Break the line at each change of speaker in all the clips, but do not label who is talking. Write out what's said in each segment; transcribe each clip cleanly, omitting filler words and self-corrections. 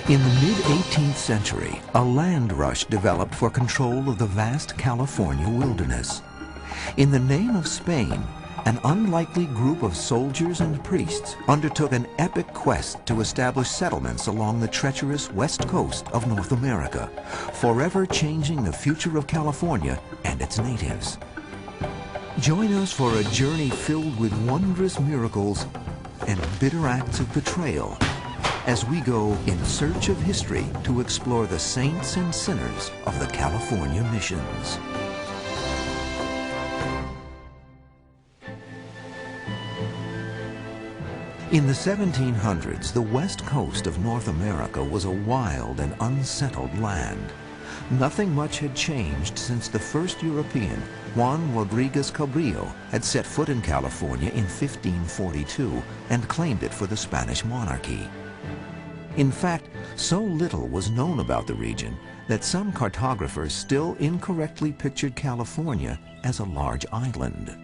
In the mid-18th century, a land rush developed for control of the vast California wilderness. In the name of Spain, an unlikely group of soldiers and priests undertook an epic quest to establish settlements along the treacherous west coast of North America, forever changing the future of California and its natives. Join us for a journey filled with wondrous miracles and bitter acts of betrayal as we go in search of history to explore the saints and sinners of the California missions. In the 1700s, the west coast of North America was a wild and unsettled land. Nothing much had changed since the first European, Juan Rodriguez Cabrillo, had set foot in California in 1542 and claimed it for the Spanish monarchy. In fact, so little was known about the region that some cartographers still incorrectly pictured California as a large island.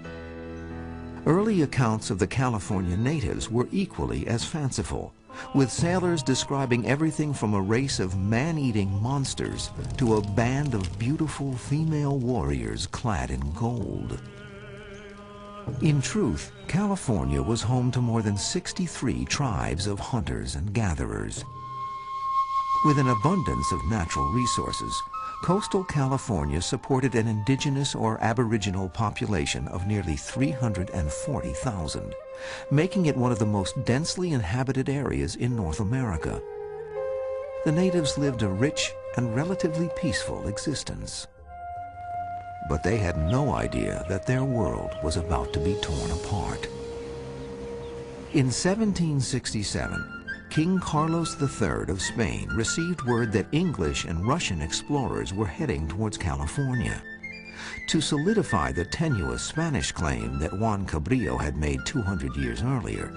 Early accounts of the California natives were equally as fanciful, with sailors describing everything from a race of man-eating monsters to a band of beautiful female warriors clad in gold. In truth, California was home to more than 63 tribes of hunters and gatherers. With an abundance of natural resources, coastal California supported an indigenous or aboriginal population of nearly 340,000, making it one of the most densely inhabited areas in North America. The natives lived a rich and relatively peaceful existence. But they had no idea that their world was about to be torn apart. In 1767, King Carlos III of Spain received word that English and Russian explorers were heading towards California. To solidify the tenuous Spanish claim that Juan Cabrillo had made 200 years earlier,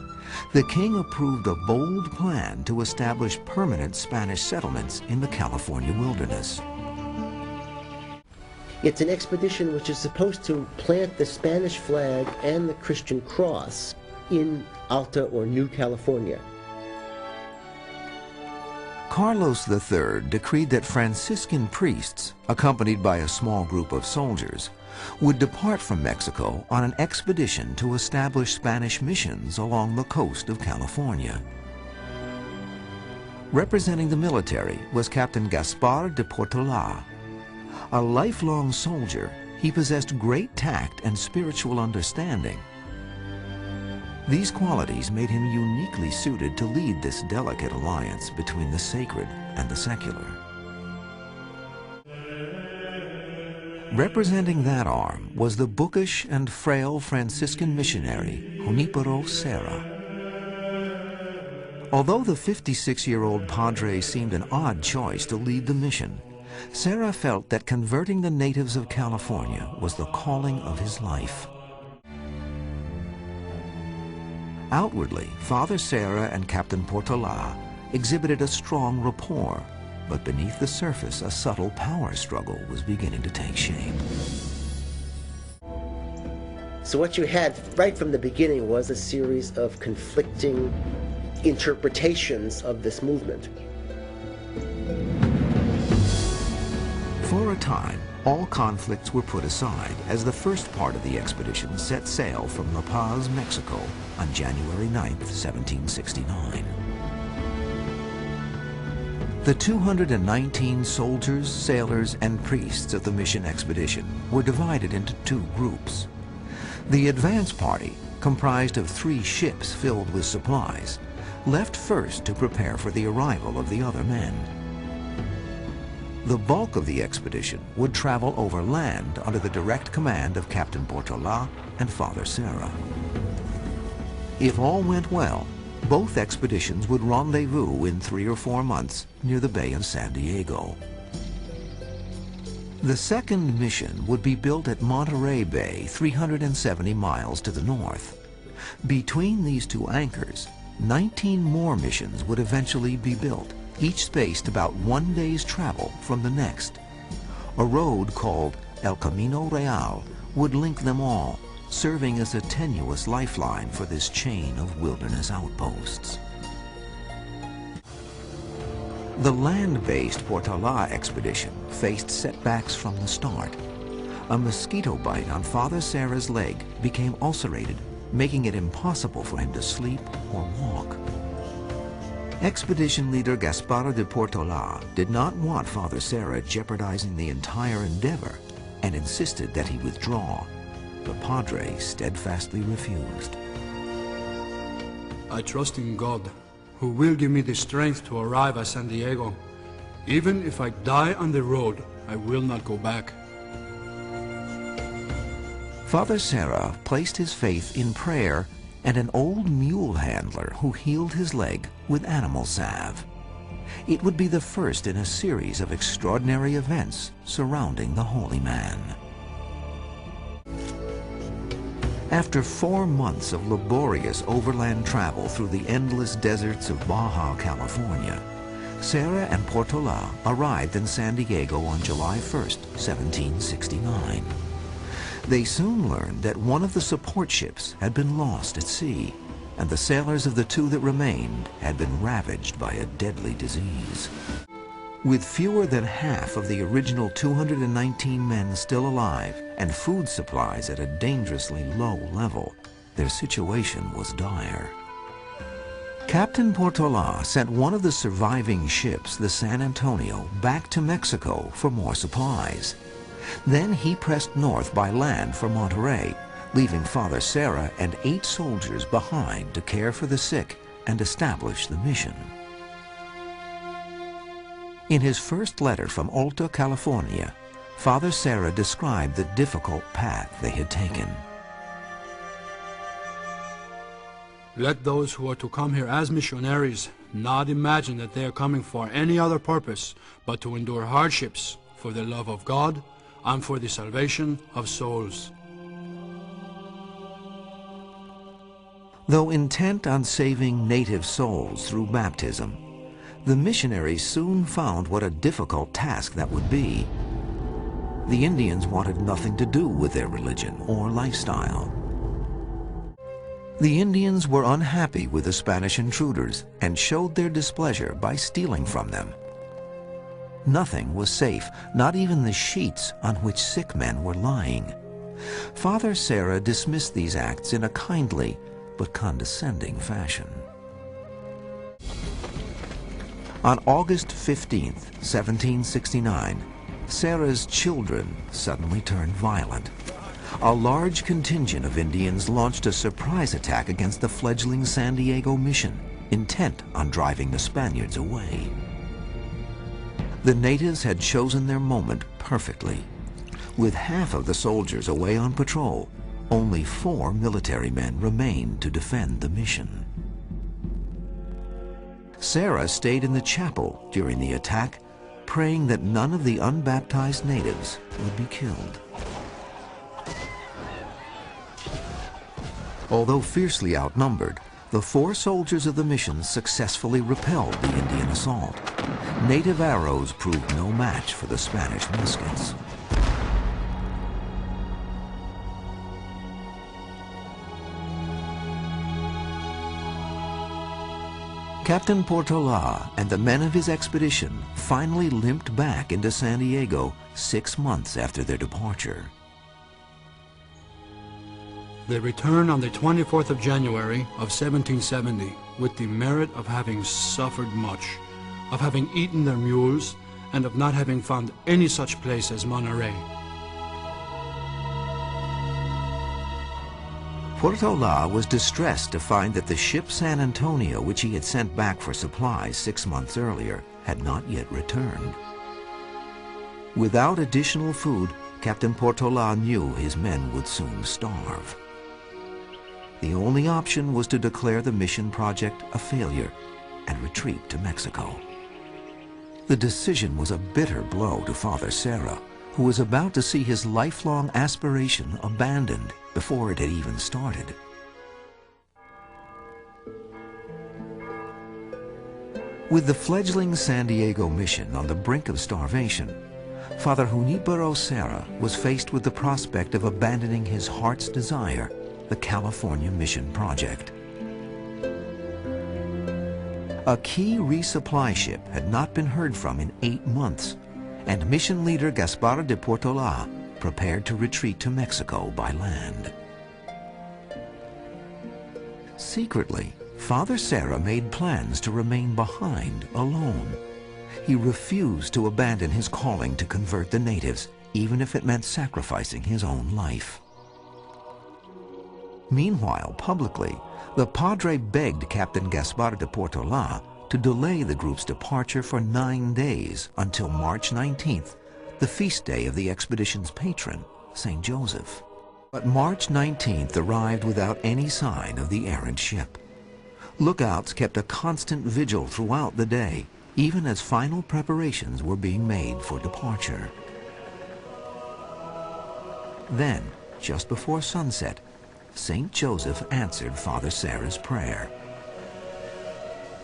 the king approved a bold plan to establish permanent Spanish settlements in the California wilderness.
It's an expedition which is supposed to plant the Spanish flag and the Christian cross in Alta or New California.
Carlos III decreed that Franciscan priests, accompanied by a small group of soldiers, would depart from Mexico on an expedition to establish Spanish missions along the coast of California. Representing the military was Captain Gaspar de Portola. A lifelong soldier, he possessed great tact and spiritual understanding. These qualities made him uniquely suited to lead this delicate alliance between the sacred and the secular. Representing that arm was the bookish and frail Franciscan missionary, Junipero Serra. Although the 56-year-old padre seemed an odd choice to lead the mission, Serra felt that converting the natives of California was the calling of his life. Outwardly, Father Serra and Captain Portola exhibited a strong rapport, but beneath the surface, a subtle power struggle was beginning to take shape.
So what you had right from the beginning was a series of conflicting interpretations of this movement.
For a time, all conflicts were put aside as the first part of the expedition set sail from La Paz, Mexico on January 9, 1769. The 219 soldiers, sailors, and priests of the mission expedition were divided into two groups. The advance party, comprised of 3 ships filled with supplies, left first to prepare for the arrival of the other men. The bulk of the expedition would travel over land under the direct command of Captain Portola and Father Serra. If all went well, both expeditions would rendezvous in 3 or 4 months near the Bay of San Diego. The second mission would be built at Monterey Bay, 370 miles to the north. Between these two anchors, 19 more missions would eventually be built, each spaced about 1 day's travel from the next. A road called El Camino Real would link them all, serving as a tenuous lifeline for this chain of wilderness outposts. The land-based Portola expedition faced setbacks from the start. A mosquito bite on Father Serra's leg became ulcerated, making it impossible for him to sleep or walk. Expedition leader Gasparo de Portola did not want Father Serra jeopardizing the entire endeavor and insisted that he withdraw. The Padre steadfastly refused.
I trust in God, who will give me the strength to arrive at San Diego. Even if I die on the road, I will not go back.
Father Serra placed his faith in prayer and an old mule handler who healed his leg with animal salve. It would be the first in a series of extraordinary events surrounding the holy man. After 4 months of laborious overland travel through the endless deserts of Baja California, Serra and Portola arrived in San Diego on July 1st, 1769. They soon learned that one of the support ships had been lost at sea, and the sailors of the 2 that remained had been ravaged by a deadly disease. With fewer than half of the original 219 men still alive and food supplies at a dangerously low level, their situation was dire. Captain Portola sent one of the surviving ships, the San Antonio, back to Mexico for more supplies. Then he pressed north by land for Monterey, leaving Father Serra and 8 soldiers behind to care for the sick and establish the mission. In his first letter from Alta California, Father Serra described the difficult path they had taken.
Let those who are to come here as missionaries not imagine that they are coming for any other purpose but to endure hardships for the love of God and for the salvation of souls.
Though intent on saving native souls through baptism, the missionaries soon found what a difficult task that would be. The Indians wanted nothing to do with their religion or lifestyle. The Indians were unhappy with the Spanish intruders and showed their displeasure by stealing from them. Nothing was safe, not even the sheets on which sick men were lying. Father Serra dismissed these acts in a kindly but condescending fashion. On August 15th, 1769, Serra's children suddenly turned violent. A large contingent of Indians launched a surprise attack against the fledgling San Diego mission, intent on driving the Spaniards away. The natives had chosen their moment perfectly. With half of the soldiers away on patrol, only 4 military men remained to defend the mission. Serra stayed in the chapel during the attack, praying that none of the unbaptized natives would be killed. Although fiercely outnumbered, the 4 soldiers of the mission successfully repelled the Indian assault. Native arrows proved no match for the Spanish muskets. Captain Portola and the men of his expedition finally limped back into San Diego 6 months after their departure.
They returned on the 24th of January of 1770 with the merit of having suffered much, of having eaten their mules, and of not having found any such place as Monterey.
Portola was distressed to find that the ship San Antonio, which he had sent back for supplies 6 months earlier, had not yet returned. Without additional food, Captain Portola knew his men would soon starve. The only option was to declare the mission project a failure and retreat to Mexico. The decision was a bitter blow to Father Serra, who was about to see his lifelong aspiration abandoned before it had even started. With the fledgling San Diego mission on the brink of starvation, Father Junipero Serra was faced with the prospect of abandoning his heart's desire, the California Mission Project. A key resupply ship had not been heard from in 8 months, and mission leader Gaspar de Portola prepared to retreat to Mexico by land. Secretly, Father Serra made plans to remain behind alone. He refused to abandon his calling to convert the natives, even if it meant sacrificing his own life. Meanwhile, publicly, the Padre begged Captain Gaspar de Portola to delay the group's departure for 9 days until March 19th, the feast day of the expedition's patron, St. Joseph. But March 19th arrived without any sign of the errant ship. Lookouts kept a constant vigil throughout the day, even as final preparations were being made for departure. Then, just before sunset, St. Joseph answered Father Serra's prayer.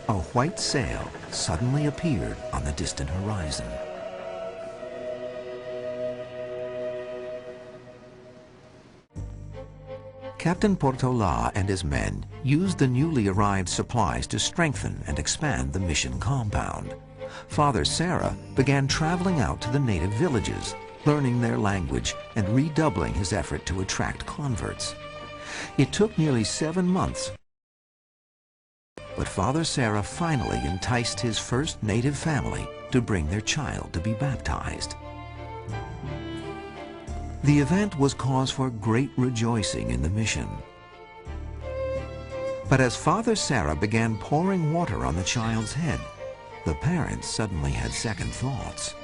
A white sail suddenly appeared on the distant horizon. Captain Portola and his men used the newly arrived supplies to strengthen and expand the mission compound. Father Serra began traveling out to the native villages, learning their language and redoubling his effort to attract converts. It took nearly 7 months, but Father Serra finally enticed his first native family to bring their child to be baptized. The event was cause for great rejoicing in the mission. But as Father Serra began pouring water on the child's head, the parents suddenly had second thoughts.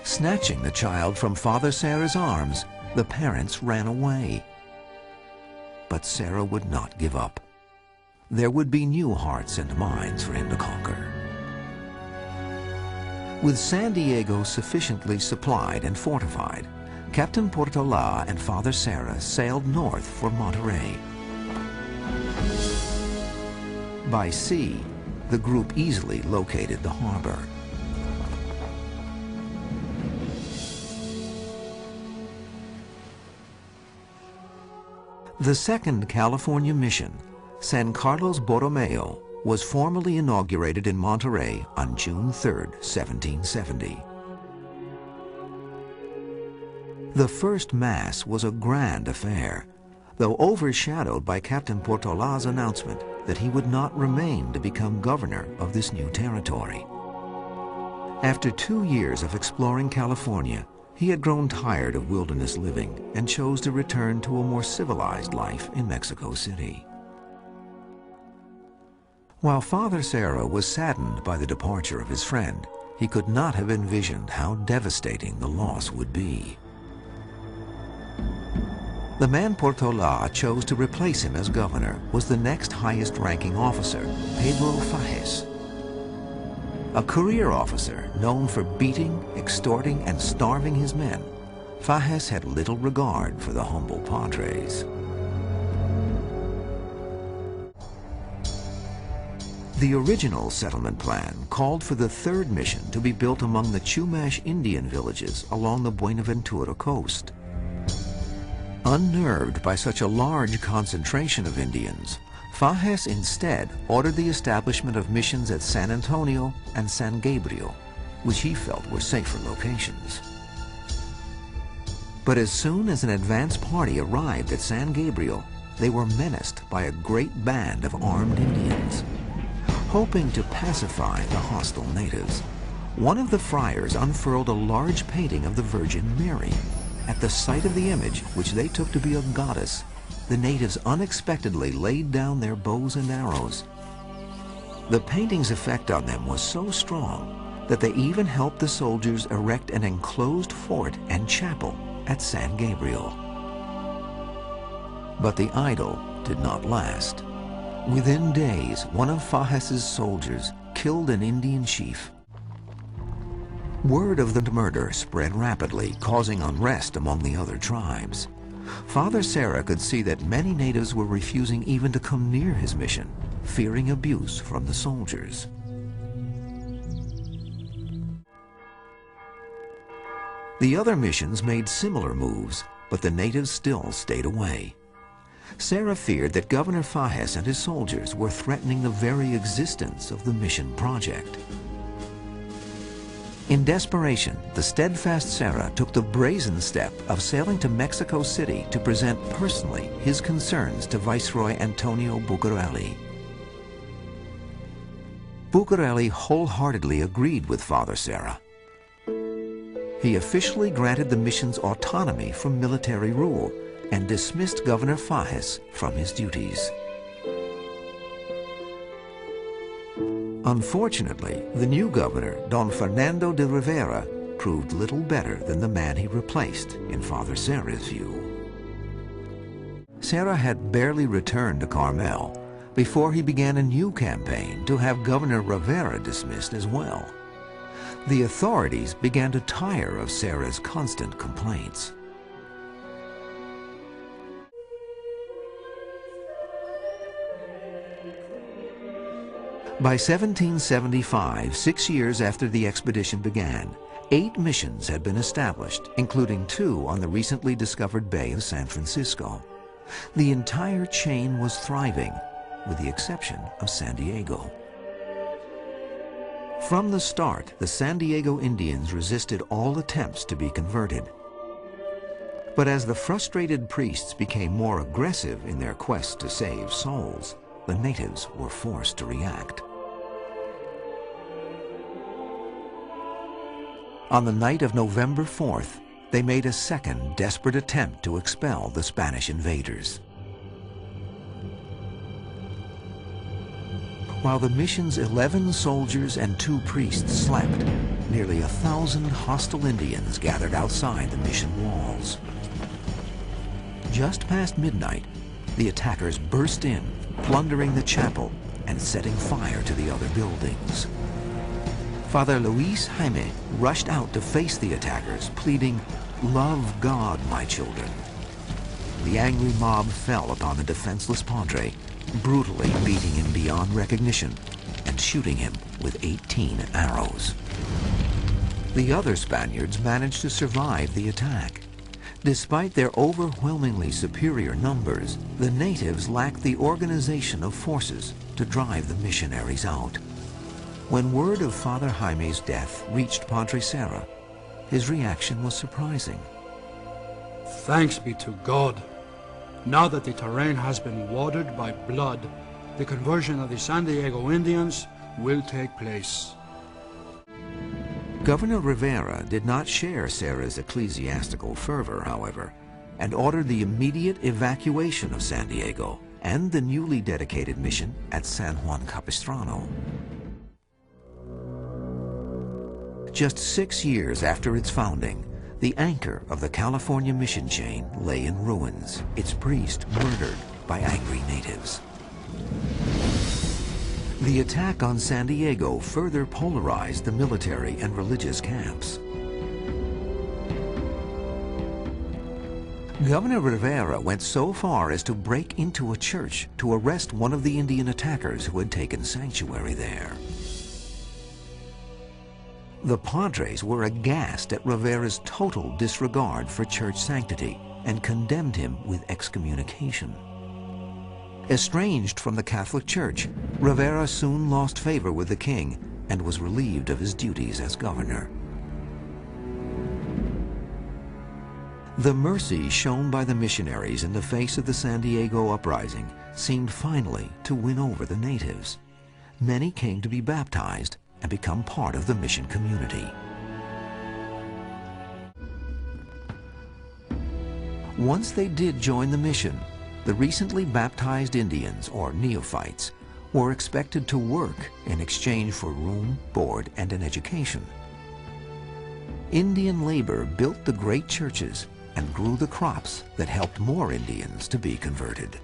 Snatching the child from Father Serra's arms, the parents ran away. But Serra would not give up. There would be new hearts and minds for him to conquer. With San Diego sufficiently supplied and fortified, Captain Portola and Father Serra sailed north for Monterey. By sea, the group easily located the harbor. The second California mission, San Carlos Borromeo, was formally inaugurated in Monterey on June 3, 1770. The first Mass was a grand affair, though overshadowed by Captain Portola's announcement that he would not remain to become governor of this new territory. After 2 years of exploring California, he had grown tired of wilderness living and chose to return to a more civilized life in Mexico City. While Father Serra was saddened by the departure of his friend, he could not have envisioned how devastating the loss would be. The man Portola chose to replace him as governor was the next highest-ranking officer, Pedro Fages. A career officer known for beating, extorting, and starving his men, Fages had little regard for the humble padres. The original settlement plan called for the third mission to be built among the Chumash Indian villages along the Buenaventura coast. Unnerved by such a large concentration of Indians, Fages instead ordered the establishment of missions at San Antonio and San Gabriel, which he felt were safer locations. But as soon as an advance party arrived at San Gabriel, they were menaced by a great band of armed Indians. Hoping to pacify the hostile natives, one of the friars unfurled a large painting of the Virgin Mary. At the sight of the image, which they took to be a goddess, the natives unexpectedly laid down their bows and arrows. The painting's effect on them was so strong that they even helped the soldiers erect an enclosed fort and chapel at San Gabriel. But the idol did not last. Within days, one of Fages's soldiers killed an Indian chief. Word of the murder spread rapidly, causing unrest among the other tribes. Father Serra could see that many natives were refusing even to come near his mission, fearing abuse from the soldiers. The other missions made similar moves, but the natives still stayed away. Serra feared that Governor Fages and his soldiers were threatening the very existence of the mission project. In desperation, the steadfast Serra took the brazen step of sailing to Mexico City to present personally his concerns to Viceroy Antonio Bucareli. Bucareli wholeheartedly agreed with Father Serra. He officially granted the mission's autonomy from military rule and dismissed Governor Fages from his duties. Unfortunately, the new governor, Don Fernando de Rivera, proved little better than the man he replaced, in Father Serra's view. Serra had barely returned to Carmel before he began a new campaign to have Governor Rivera dismissed as well. The authorities began to tire of Serra's constant complaints. By 1775, 6 years after the expedition began, 8 missions had been established, including 2 on the recently discovered Bay of San Francisco. The entire chain was thriving, with the exception of San Diego. From the start, the San Diego Indians resisted all attempts to be converted. But as the frustrated priests became more aggressive in their quest to save souls, the natives were forced to react. On the night of November 4th, they made a second desperate attempt to expel the Spanish invaders. While the mission's 11 soldiers and 2 priests slept, nearly 1,000 hostile Indians gathered outside the mission walls. Just past midnight, the attackers burst in, plundering the chapel and setting fire to the other buildings. Father Luis Jaime rushed out to face the attackers, pleading, "Love God, my children." The angry mob fell upon the defenseless padre, brutally beating him beyond recognition and shooting him with 18 arrows. The other Spaniards managed to survive the attack. Despite their overwhelmingly superior numbers, the natives lacked the organization of forces to drive the missionaries out. When word of Father Jaime's death reached Padre Serra, his reaction was surprising.
Thanks be to God. Now that the terrain has been watered by blood, the conversion of the San Diego Indians will take place.
Governor Rivera did not share Serra's ecclesiastical fervor, however, and ordered the immediate evacuation of San Diego and the newly dedicated mission at San Juan Capistrano. Just 6 years after its founding, the anchor of the California mission chain lay in ruins, its priest murdered by angry natives. The attack on San Diego further polarized the military and religious camps. Governor Rivera went so far as to break into a church to arrest one of the Indian attackers who had taken sanctuary there. The Padres were aghast at Rivera's total disregard for church sanctity and condemned him with excommunication. Estranged from the Catholic Church, Rivera soon lost favor with the king and was relieved of his duties as governor. The mercy shown by the missionaries in the face of the San Diego uprising seemed finally to win over the natives. Many came to be baptized and become part of the mission community. Once they did join the mission, the recently baptized Indians, or neophytes, were expected to work in exchange for room, board, and an education. Indian labor built the great churches and grew the crops that helped more Indians to be converted.